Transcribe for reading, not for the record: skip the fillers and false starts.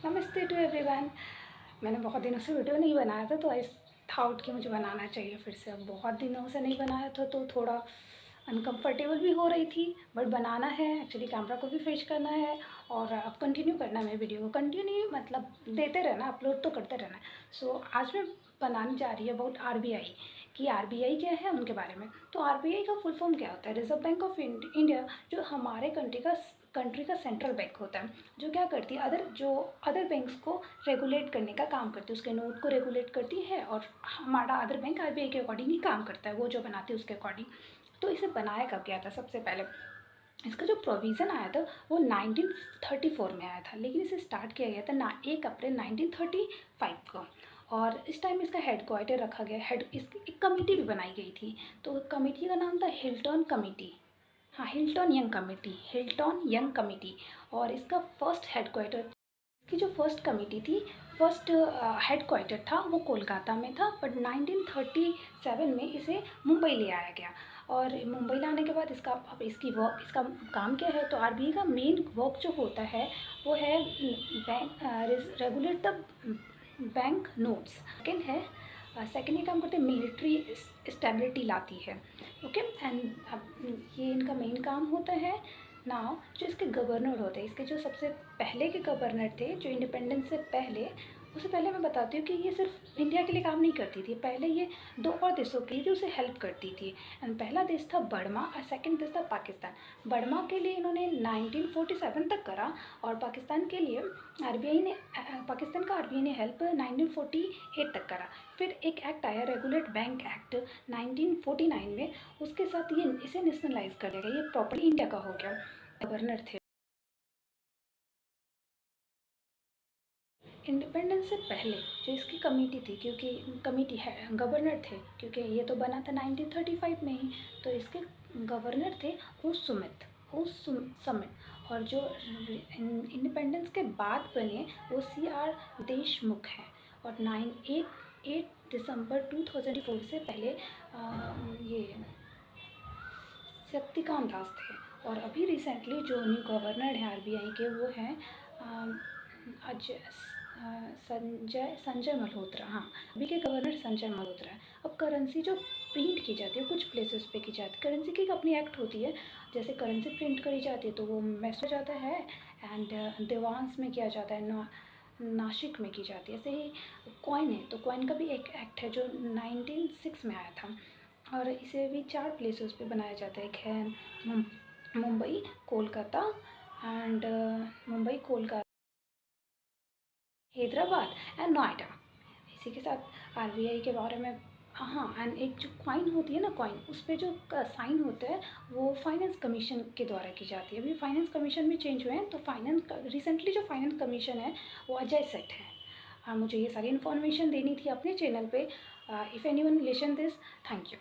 नमस्ते to everyone. मैंने बहुत दिनों से वीडियो नहीं बनाया था, तो आई थाउट कि मुझे बनाना चाहिए फिर से। अब बहुत दिनों से नहीं बनाया था तो थोड़ा अनकंफर्टेबल भी हो रही थी, बट बनाना है। एक्चुअली कैमरा को भी फेस करना है और अब कंटिन्यू करना है। मेरे वीडियो को कंटिन्यू मतलब देते रहना, अपलोड तो करते रहना। सो आज मैं बनाने जा रही है अबाउट आरबीआई, कि आरबीआई क्या है उनके बारे में। तो आरबीआई का फुल फॉर्म क्या होता है? रिजर्व बैंक ऑफ इंडिया, जो हमारे कंट्री का सेंट्रल बैंक होता है, जो क्या करती है, अदर बैंक्स को रेगुलेट करने का काम करती है, उसके नोट को रेगुलेट करती है। और हमारा अदर बैंक आरबीआई के अकॉर्डिंग ही काम करता है, वो जो बनाती है उसके अकॉर्डिंग। तो इसे बनाया कब गया था? सबसे पहले इसका जो प्रोविज़न आया था वो 1934 में आया था, लेकिन इसे स्टार्ट किया गया था 1 अप्रैल 1935 को। और इस टाइम इसका हेड क्वार्टर रखा गया। एक कमेटी भी बनाई गई थी, तो कमेटी का नाम था हिल्टन कमेटी। हाँ, हिल्टन यंग कमेटी। और इसका फर्स्ट हेड क्वार्टर की जो फर्स्ट कमेटी थी, फर्स्ट हेड क्वार्टर था वो कोलकाता में था, बट 1937 में इसे मुंबई ले आया गया। और मुंबई लाने के बाद इसका काम क्या है? तो आरबीआई का मेन वर्क जो होता है वो है regulate the bank notes. Second ये काम करते हैं मिलिट्री स्टेबिलिटी लाती है। ओके, एंड अब ये इनका मेन काम होता है। नाउ जो इसके गवर्नर होते हैं, इसके जो सबसे पहले के गवर्नर थे, जो इंडिपेंडेंस से पहले, उससे पहले मैं बताती हूँ कि ये सिर्फ इंडिया के लिए काम नहीं करती थी। पहले ये 2 और देशों के लिए भी उसे हेल्प करती थी। एंड पहला देश था बर्मा और सेकंड देश था पाकिस्तान। बर्मा के लिए इन्होंने 1947 तक करा, और पाकिस्तान के लिए पाकिस्तान का आरबीआई ने हेल्प 1948 तक करा। फिर एक एक्ट आया, रेगुलेट बैंक एक्ट 1949 में, उसके साथ ये इसे नेशनलाइज कर दिया गया। ये प्रॉपर्ली इंडिया का हो गया। गवर्नर थे इंडिपेंडेंस से पहले, जो इसकी कमेटी थी, क्योंकि कमेटी है, गवर्नर थे, क्योंकि ये तो बना था 1935 में ही, तो इसके गवर्नर थे समिट। और जो इंडिपेंडेंस के बाद बने वो CR देशमुख हैं। और 8 दिसंबर 2004 से पहले ये शक्तिकांत दास थे। और अभी रिसेंटली जो न्यू गवर्नर हैं आरबीआई के, वो हैं संजय मल्होत्रा। हाँ, अभी के गवर्नर संजय मल्होत्रा है। अब करेंसी जो प्रिंट की जाती है, कुछ प्लेसेस पे की जाती है। करेंसी की एक अपनी एक्ट होती है। जैसे करेंसी प्रिंट करी जाती है तो वो मैस हो जाता है, एंड देवांश में किया जाता है, नासिक में की जाती है। ऐसे ही कॉइन है, तो कॉइन का भी एक एक्ट है जो 1906 में आया था। और इसे भी 4 प्लेसेस पे बनाया जाता है। एक है मुंबई, कोलकाता हैदराबाद एंड नोएडा। इसी के साथ आरबीआई के बारे में। हाँ, एंड एक जो कॉइन होती है ना, कॉइन उस पर जो साइन होता है वो फाइनेंस कमीशन के द्वारा की जाती है। अभी फाइनेंस कमीशन में चेंज हुए हैं, तो रिसेंटली जो फाइनेंस कमीशन है वो अजय सेठ है। मुझे ये सारी इन्फॉर्मेशन देनी थी अपने चैनल पे। If anyone listen this, thank you.